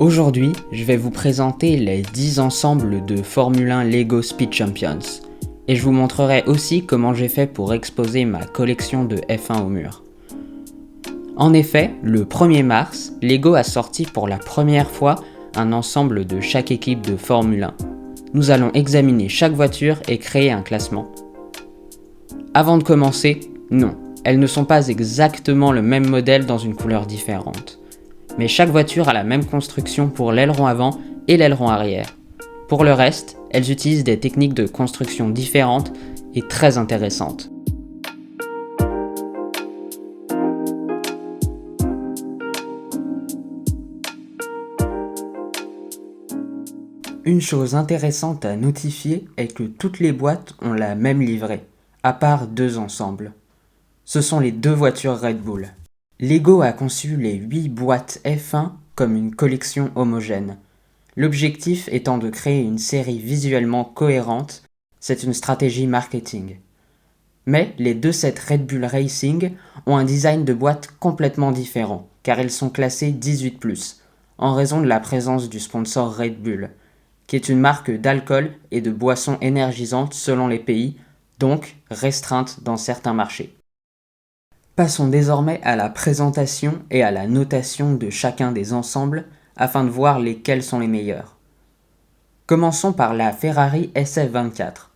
Aujourd'hui, je vais vous présenter les 10 ensembles de Formule 1 Lego Speed Champions. Et je vous montrerai aussi comment j'ai fait pour exposer ma collection de F1 au mur. En effet, le 1er mars, Lego a sorti pour la première fois un ensemble de chaque équipe de Formule 1. Nous allons examiner chaque voiture et créer un classement. Avant de commencer, non, elles ne sont pas exactement le même modèle dans une couleur différente. Mais chaque voiture a la même construction pour l'aileron avant et l'aileron arrière. Pour le reste, elles utilisent des techniques de construction différentes et très intéressantes. Une chose intéressante à notifier est que toutes les boîtes ont la même livrée, à part deux ensembles. Ce sont les deux voitures Red Bull. Lego a conçu les 8 boîtes F1 comme une collection homogène. L'objectif étant de créer une série visuellement cohérente, c'est une stratégie marketing. Mais les deux sets Red Bull Racing ont un design de boîte complètement différent, car elles sont classées 18+, en raison de la présence du sponsor Red Bull, qui est une marque d'alcool et de boissons énergisantes selon les pays, donc restreinte dans certains marchés. Passons désormais à la présentation et à la notation de chacun des ensembles afin de voir lesquels sont les meilleurs. Commençons par la Ferrari SF24,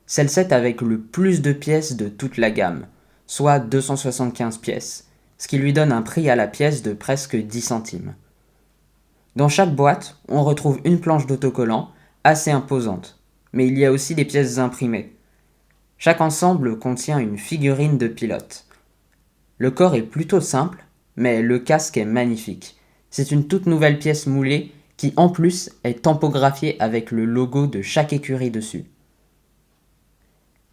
celle-ci avec le plus de pièces de toute la gamme, soit 275 pièces, ce qui lui donne un prix à la pièce de presque 10 centimes. Dans chaque boîte, on retrouve une planche d'autocollant assez imposante, mais il y a aussi des pièces imprimées. Chaque ensemble contient une figurine de pilote. Le corps est plutôt simple, mais le casque est magnifique. C'est une toute nouvelle pièce moulée qui en plus est tampographiée avec le logo de chaque écurie dessus.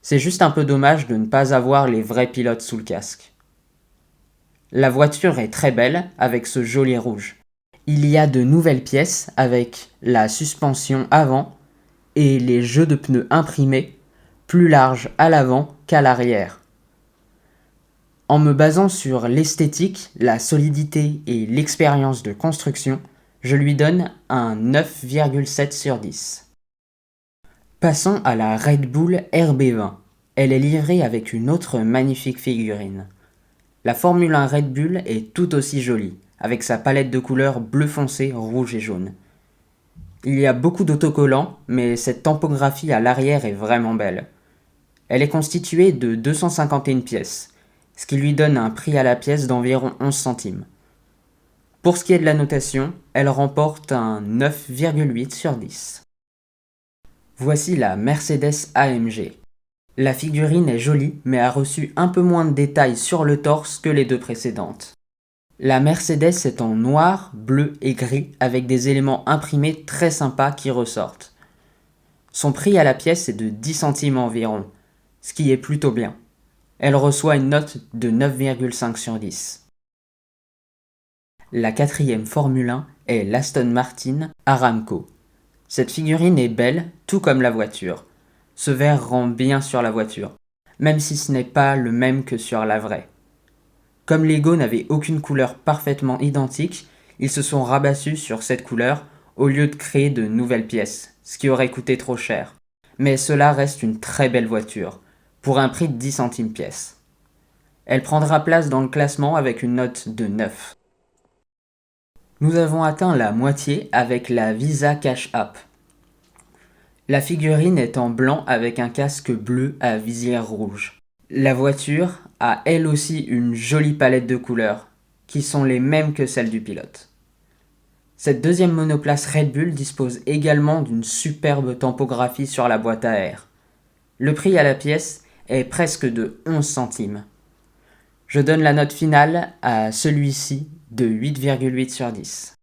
C'est juste un peu dommage de ne pas avoir les vrais pilotes sous le casque. La voiture est très belle avec ce joli rouge. Il y a de nouvelles pièces avec la suspension avant et les jeux de pneus imprimés, plus larges à l'avant qu'à l'arrière. En me basant sur l'esthétique, la solidité et l'expérience de construction, je lui donne un 9,7 sur 10. Passons à la Red Bull RB20. Elle est livrée avec une autre magnifique figurine. La Formule 1 Red Bull est tout aussi jolie, avec sa palette de couleurs bleu foncé, rouge et jaune. Il y a beaucoup d'autocollants, mais cette tampografie à l'arrière est vraiment belle. Elle est constituée de 251 pièces, ce qui lui donne un prix à la pièce d'environ 11 centimes. Pour ce qui est de la notation, elle remporte un 9,8 sur 10. Voici la Mercedes AMG. La figurine est jolie, mais a reçu un peu moins de détails sur le torse que les deux précédentes. La Mercedes est en noir, bleu et gris, avec des éléments imprimés très sympas qui ressortent. Son prix à la pièce est de 10 centimes environ, ce qui est plutôt bien. Elle reçoit une note de 9,5 sur 10. La quatrième Formule 1 est l'Aston Martin Aramco. Cette figurine est belle, tout comme la voiture. Ce vert rend bien sur la voiture, même si ce n'est pas le même que sur la vraie. Comme Lego n'avait aucune couleur parfaitement identique, ils se sont rabattus sur cette couleur au lieu de créer de nouvelles pièces, ce qui aurait coûté trop cher. Mais cela reste une très belle voiture, pour un prix de 10 centimes pièce. Elle prendra place dans le classement avec une note de 9. Nous avons atteint la moitié avec la Visa Cash App. La figurine est en blanc avec un casque bleu à visière rouge. La voiture a elle aussi une jolie palette de couleurs, qui sont les mêmes que celles du pilote. Cette deuxième monoplace Red Bull dispose également d'une superbe tampographie sur la boîte à air. Le prix à la pièce est presque de 11 centimes. Je donne la note finale à celui-ci de 8,8 sur 10.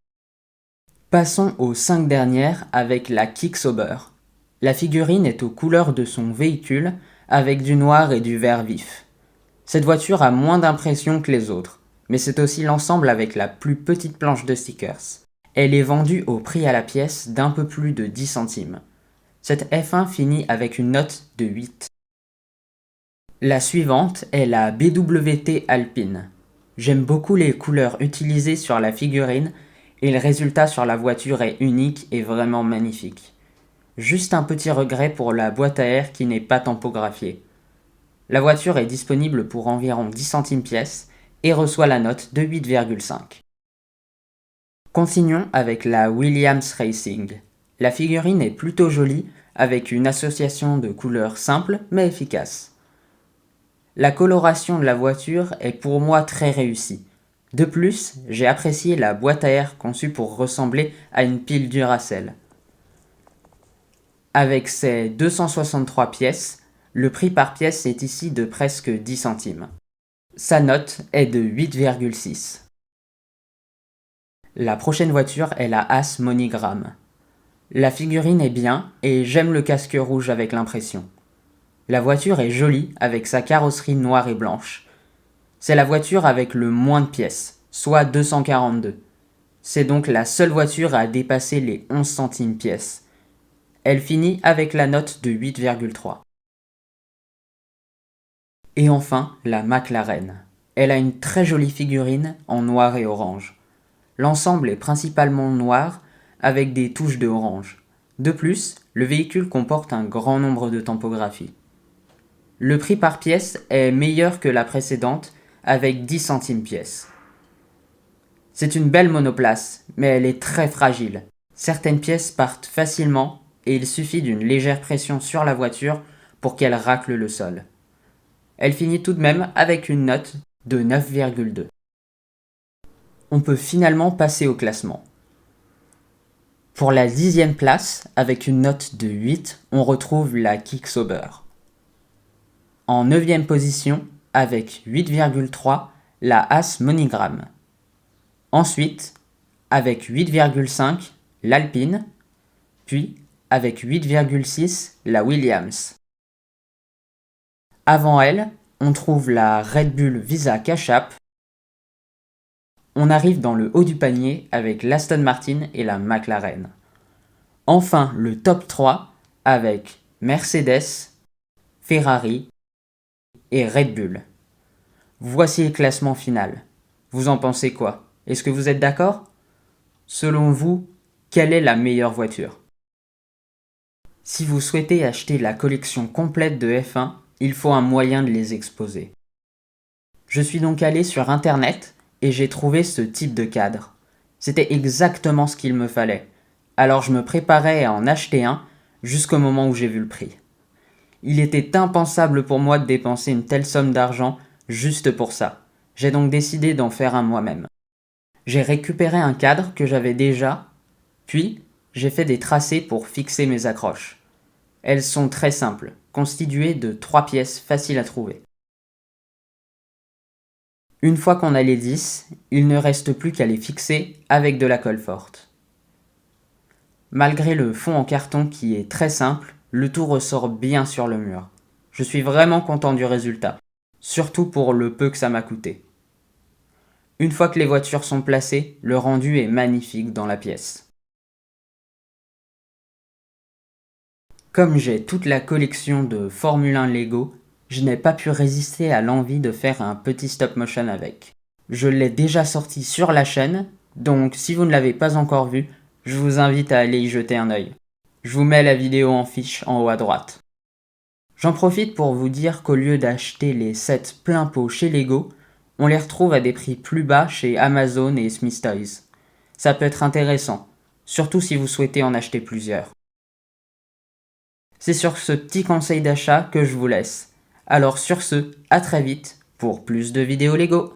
Passons aux 5 dernières avec la Kick-Sauber. La figurine est aux couleurs de son véhicule avec du noir et du vert vif. Cette voiture a moins d'impression que les autres, mais c'est aussi l'ensemble avec la plus petite planche de stickers. Elle est vendue au prix à la pièce d'un peu plus de 10 centimes. Cette F1 finit avec une note de 8. La suivante est la BWT Alpine. J'aime beaucoup les couleurs utilisées sur la figurine Et le résultat sur la voiture est unique et vraiment magnifique. Juste un petit regret pour la boîte à air qui n'est pas tampographiée. La voiture est disponible pour environ 10 centimes pièce et reçoit la note de 8,5. Continuons avec la Williams Racing. La figurine est plutôt jolie avec une association de couleurs simples mais efficaces. La coloration de la voiture est pour moi très réussie. De plus, j'ai apprécié la boîte à air conçue pour ressembler à une pile Duracell. Avec ses 263 pièces, le prix par pièce est ici de presque 10 centimes. Sa note est de 8,6. La prochaine voiture est la Haas Monogram. La figurine est bien et j'aime le casque rouge avec l'impression. La voiture est jolie avec sa carrosserie noire et blanche. C'est la voiture avec le moins de pièces, soit 242. C'est donc la seule voiture à dépasser les 11 centimes pièce. Elle finit avec la note de 8,3. Et enfin, la McLaren. Elle a une très jolie figurine en noir et orange. L'ensemble est principalement noir avec des touches de orange. De plus, le véhicule comporte un grand nombre de tampographies. Le prix par pièce est meilleur que la précédente avec 10 centimes pièce. C'est une belle monoplace, mais elle est très fragile. Certaines pièces partent facilement et il suffit d'une légère pression sur la voiture pour qu'elle racle le sol. Elle finit tout de même avec une note de 9,2. On peut finalement passer au classement. Pour la 10e place, avec une note de 8, on retrouve la Kicksober. En 9e position, avec 8,3, la Haas Monogram. Ensuite, avec 8,5, l'Alpine, puis avec 8,6, la Williams. Avant elle, on trouve la Red Bull Visa Cash-App. On arrive dans le haut du panier avec l'Aston Martin et la McLaren. Enfin, le top 3 avec Mercedes, Ferrari et Red Bull. Voici le classement final. Vous en pensez quoi? Est-ce que vous êtes d'accord? Selon vous, quelle est la meilleure voiture? Si vous souhaitez acheter la collection complète de F1, il faut un moyen de les exposer. Je suis donc allé sur internet et j'ai trouvé ce type de cadre. C'était exactement ce qu'il me fallait. Alors je me préparais à en acheter un jusqu'au moment où j'ai vu le prix. Il était impensable pour moi de dépenser une telle somme d'argent juste pour ça. J'ai donc décidé d'en faire un moi-même. J'ai récupéré un cadre que j'avais déjà, puis j'ai fait des tracés pour fixer mes accroches. Elles sont très simples, constituées de 3 pièces faciles à trouver. Une fois qu'on a les 10, il ne reste plus qu'à les fixer avec de la colle forte. Malgré le fond en carton qui est très simple, le tout ressort bien sur le mur. Je suis vraiment content du résultat, surtout pour le peu que ça m'a coûté. Une fois que les voitures sont placées, le rendu est magnifique dans la pièce. Comme j'ai toute la collection de Formule 1 Lego, je n'ai pas pu résister à l'envie de faire un petit stop motion avec. Je l'ai déjà sorti sur la chaîne, donc si vous ne l'avez pas encore vu, je vous invite à aller y jeter un œil. Je vous mets la vidéo en fiche en haut à droite. J'en profite pour vous dire qu'au lieu d'acheter les sets plein pot chez Lego, on les retrouve à des prix plus bas chez Amazon et Smith Toys. Ça peut être intéressant, surtout si vous souhaitez en acheter plusieurs. C'est sur ce petit conseil d'achat que je vous laisse. Alors sur ce, à très vite pour plus de vidéos Lego.